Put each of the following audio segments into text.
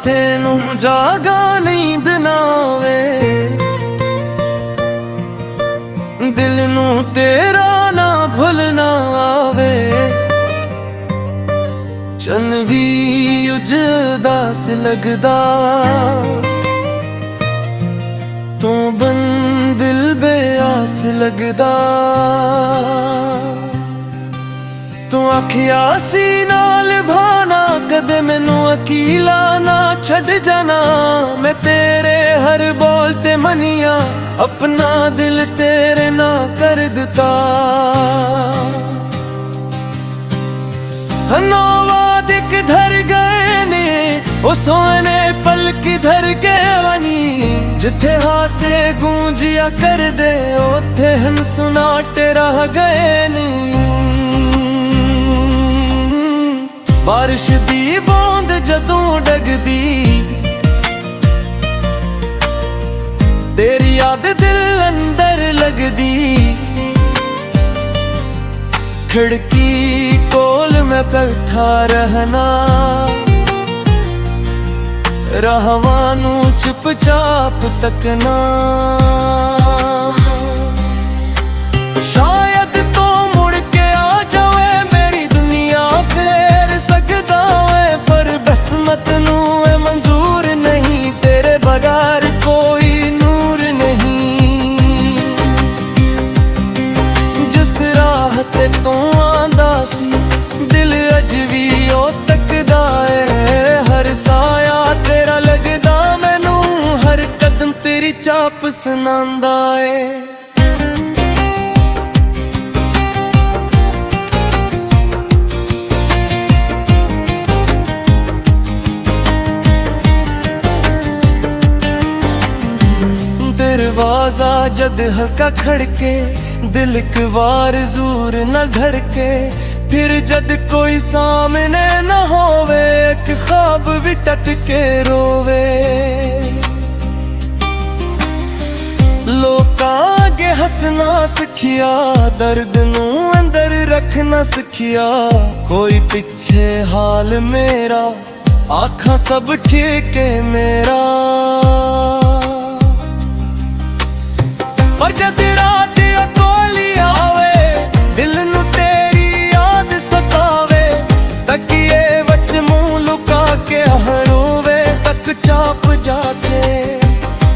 तेनू जागा नींद ना आवे, दिल नू तेरा ना भुलना आवे। चन भी उजदास लगदा तू बन दिल बेआस लगदा। तू आखिया सी नाल भाना कदे मैनू अकीला ना छड़ जाना। मैं तेरे हर बोल ते मनिया अपना दिल तेरे ना कर दिता। नौवाद किधर गए ने ओ सोने पल किधर गए वनी। जिथे हासे गूंजिया कर दे ओथे हन सुनाटे रह गए नी। बारिश दी बूंद जदों डगदी तेरी याद दिल अंदर लगदी। खिड़की कोल मैं बैठा रहना रहवानू चुपचाप तकना। शायद तो मुड़ के आ जावे मेरी दुनिया फेर सकदा है। पर बसमत नू है मंजूर नहीं तेरे बगैर कोई नूर नहीं। जिस राह ते तू आंदा सी दिल अज भी ओ तकदा है। हर साया तेरा लगदा मैनू हर कदम तेरी चाप सुनांदा है। दरवाजा जद हल्का खड़के दिल एक बार जोर न धड़के। फिर जद कोई सामने न होवे एक ख्वाब भी टट के रोवे। लोकां अगे हसना सिखिया दर्द नू अंदर रखना सिखिया। कोई पिछे हाल मेरा आखा सब ठीक है मेरा। पर जद रात अकोली आवे दिल नू तेरी याद सतावे। तकिए वच मुंह लुका के हरूवे तक चाप जाते।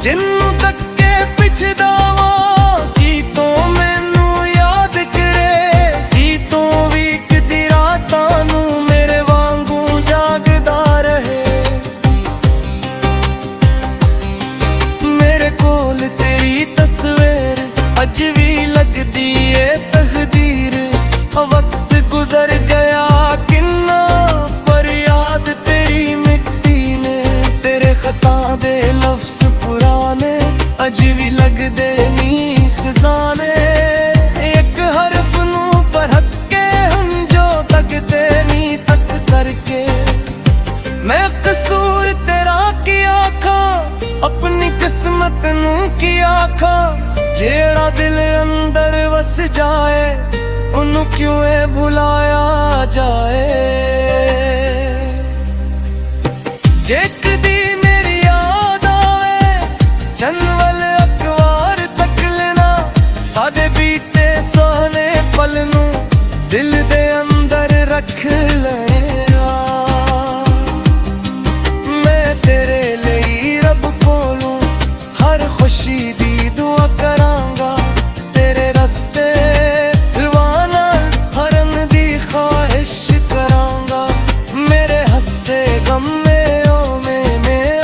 जिन्नू तक के पिछदावा की तो मैनू याद करे। की तो वीक दी रातां नू मेरे वांगू जागदा रहे। मेरे कोल तेरी तस्वीर अज भी लगदी है तकदीर। वक्त गुजर गया किन्ना पर याद तेरी मिट्टी ने। तेरे खता दे लफ्ज पुराने अज भी लगदे नी खजाने। एक हरफ नू परख के हम जो तकते नी तक करके। मैं कसूर तेरा की आखा अपनी किस्मत नू की आखा। जेड़ा दिल अंदर वस जाए उन्नू क्यों है भुलाया जाए। जेक दी मेरी याद आवे चनवल अखबार तक लेना। साडे बीते सोहने पल नू दिल दे अंदर रख लेना। मैं तेरे लिए रब कोलों हर खुशी दी दुआ करांगा। तेरे रस्ते रवाना हरन दी ख्वाहिश करांगा। मेरे हस्से गम में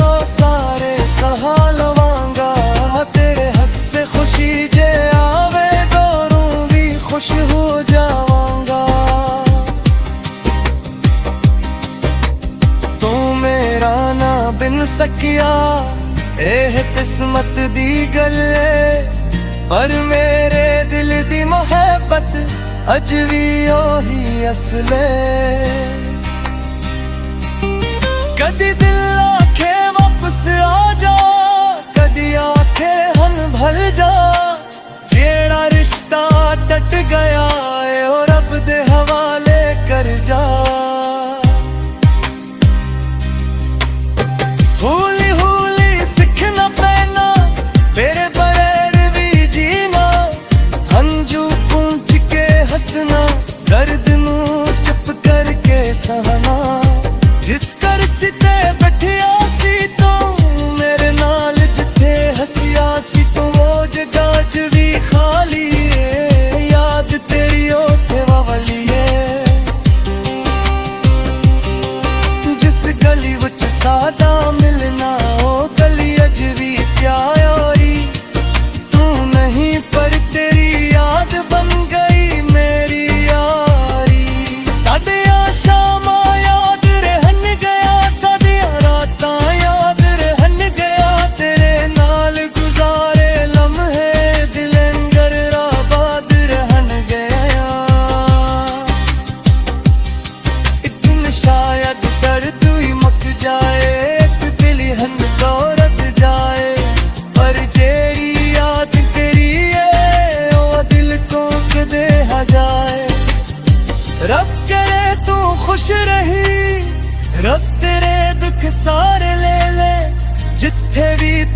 ओ सारे सहा लवांगा। तेरे हस्से खुशी जे आवे दोनों भी खुश हो जावांगा। तू मेरा ना बिन सकिया एह किस्मत दी गल है। पर मेरे दिल दी मोहब्बत अज भी ओही असले। कदी दिल आखे वापस आ जा कदी आखे हन भल जा। जेड़ा रिश्ता टट गया है ओ रब दे हवाले कर जा।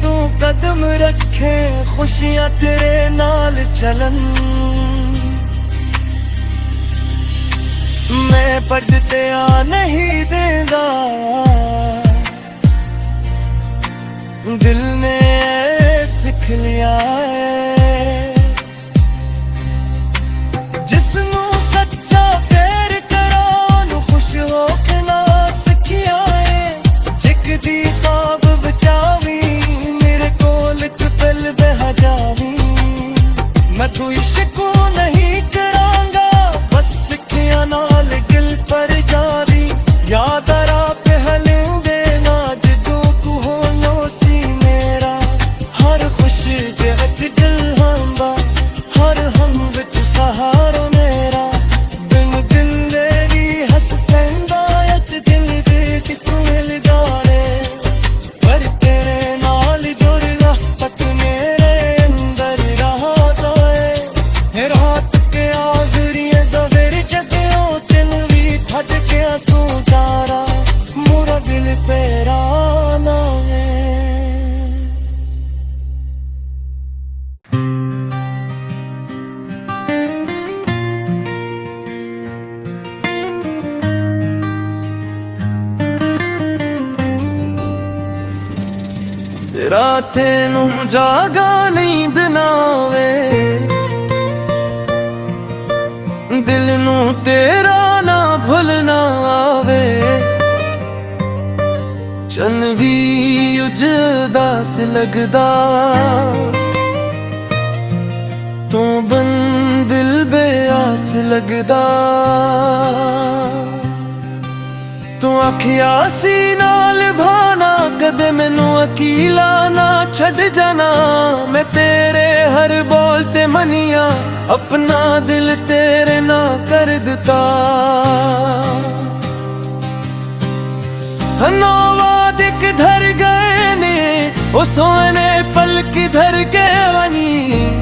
तू कदम रखे, खुशियां तेरे नाल चलन। मैं पढ़ते आ नहीं देंदा, दिल ने सिख लिया है। जिसनू सच्चा प्यार करा नू खुश हो के ना सिखिया है। जिक दी ख्वाब बचावी मेरे कोल पल बह जावी। मैं तू इश्क नहीं करांगा, बस सिखिया नाल गिल पर जावी। याद आरा पे हलेंदे ना जदू तू होनो सी मेरा। हर खुशी दे विच दिल हांदा, हर हम विच सहारा मेरा। बिन दिल मेरी हस सैंदा अच दिल दे किस मिलदा रे। पर तेरे नाल जुड़दा तक मेरे अंदर रहा जाए। रात के आखिरी दवेर जगो चल भी थक के आंसू जारा। मोरा दिल पेरा ना है। रातें नू जागा नींद ना आवे, दिल नू तेरा ना भुलना आवे। चन भी उजदास लगदा, तू बन दिल बेआस लगदा। तू आखिया सी नाल भाना, कदे मैनू अकीला ना छड़ जाना। मैं तेरे हर बोल ते मनिया, अपना दिल तेरे ना कर दिता। नौवाद किधर गए ने ओ सोने पल किधर गए वनी।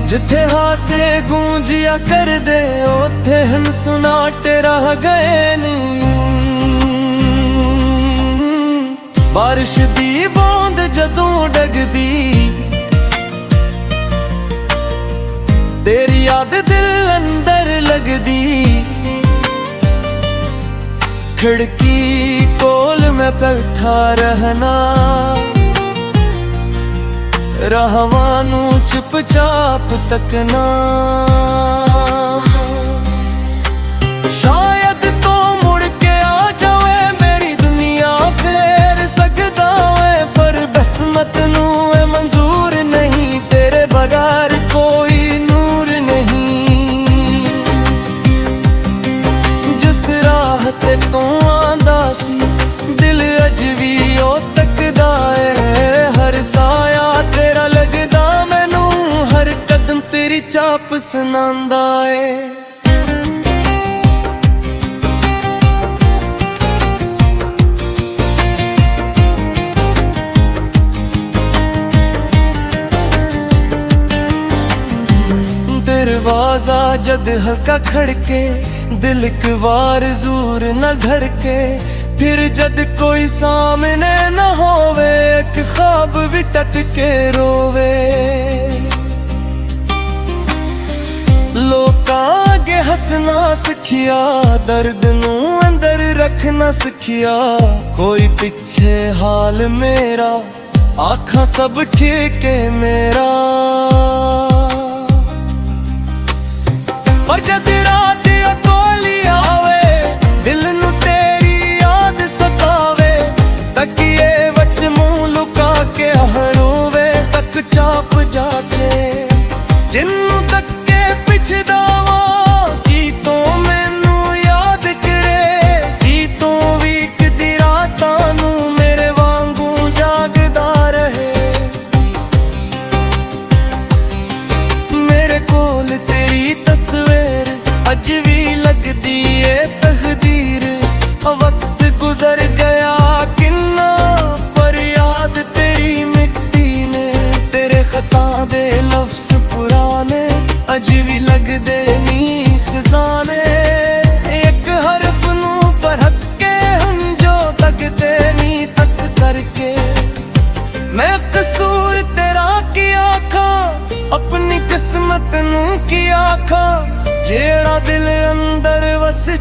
जिथे हासे गूंजिया कर दे ओथे हन सुनाटे रह गए नी। बारिश दी बूंद जदों डगदी, तेरी याद दिल अंदर लगदी। खिड़की कोल मैं बैठा रहना, रहवानू चुपचाप तकना। शायद तो मुड़ के आ जावे मेरी दुनिया फेर सकदा है। पर बसमत नू है मंजूर नहीं, तेरे बगैर कोई नूर नहीं। जिस राह ते तू आंदा सी दिल अज भी ओ तकदा है। हर साया तेरा लगदा मैनू, हर कदम तेरी चाप सुनांदा है। दरवाजा जद हल्का खड़के, दिल एक बार जोर न धड़के। फिर जद कोई सामने न होवे, एक ख्वाब भी टट के रोवे। लोकां अगे हसना सिखिया, दर्द नू अंदर रखना सिखिया। कोई पिछे हाल मेरा, आखा सब ठीक है मेरा। पर जद रात अकोली आवे, दिल नू तेरी याद सतावे। तकिए वच मुंह लुका के हरूवे, तक चाप जाके जिन्नू तक के पिछदावा। की तो मैनू याद करे, की तो वीक दी रातां नू मेरे वांगू जागदा रहे।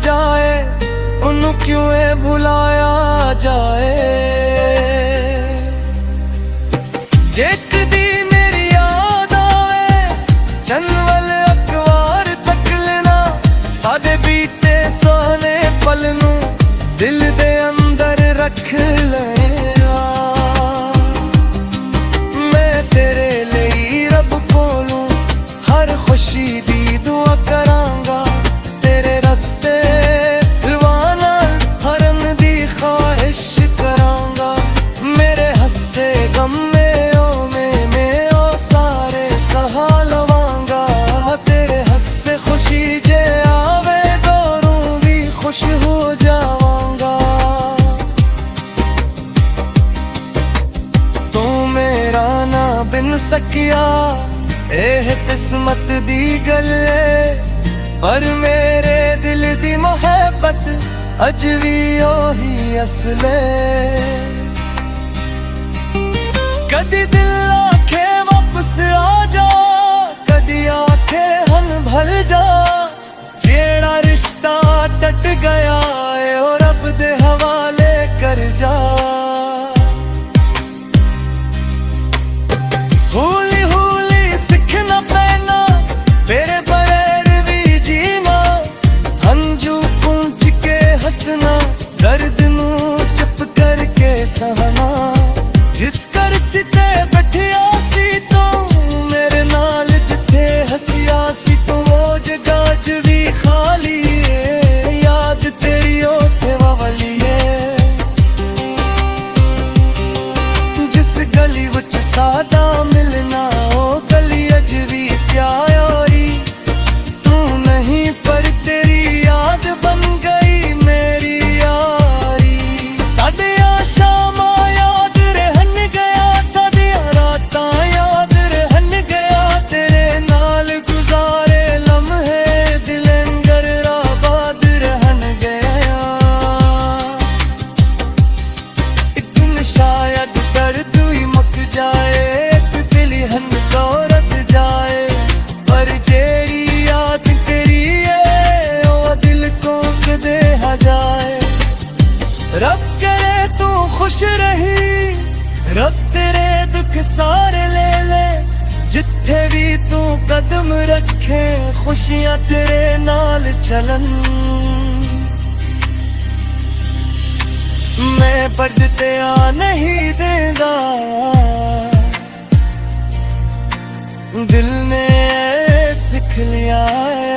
जाए उन्हों क्यों है भुलाया जाए। जेक दी मेरी याद आवे चनवल अखबार तक लेना साडे बीते सोने पल नूं दिल दे अंदर रख लिया। मैं तेरे लिए रब कोलों हर खुशी दी दुआ करांगा। तेरे रस्ते रवाना हरन दी ख्वाहिश करांगा। मेरे हस्से गम में ओ सारे सहा लवांगा। तेरे हस्से खुशी जे आवे दोनों भी खुश हो जावांगा। तू मेरा ना बिन सकिया एह किस्मत दी गल है। पर मेरे दिल दी मोहब्बत अज भी ओही असले। कदी दिल आखे वापस आ जा कदी आखे हन भल जा। जेड़ा रिश्ता टट गया है ओ रब दे हवाले कर जा। हौली हौली सीखना पैना तेरे बगैर भी जीना। हंजू पूंछ के हंसना दर्द नू चुप करके सहना। जिस कर सिते बैठिया सी तू मेरे नाल जिथे हसिया सी तू वो जगह च भी खाली है। याद तेरी ओथे वाली है जिस गली विच सादा मिलना ओ गली अज भी प्यारी। तू नहीं पर तेरी याद बन गई मेरी यारी। सादिया शामा याद रहन गया सादिया रातां याद रहन गया। तेरे नाल गुजारे लम्हे दिल अंदर आबाद रहन गया। एक दिन शायद दर्द ही मुक जाए एक दिल हन दौरत जाए। पर जेड़ी याद तेरी है ओ दिल को कदे हा जाए। रब करे तू खुश रही रब तेरे दुख सारे ले ले। जिथे भी तू कदम रखे खुशियां तेरे नाल चलन। मैं बढ़ते आ नहीं देंदा दिल ने सिख लिया है।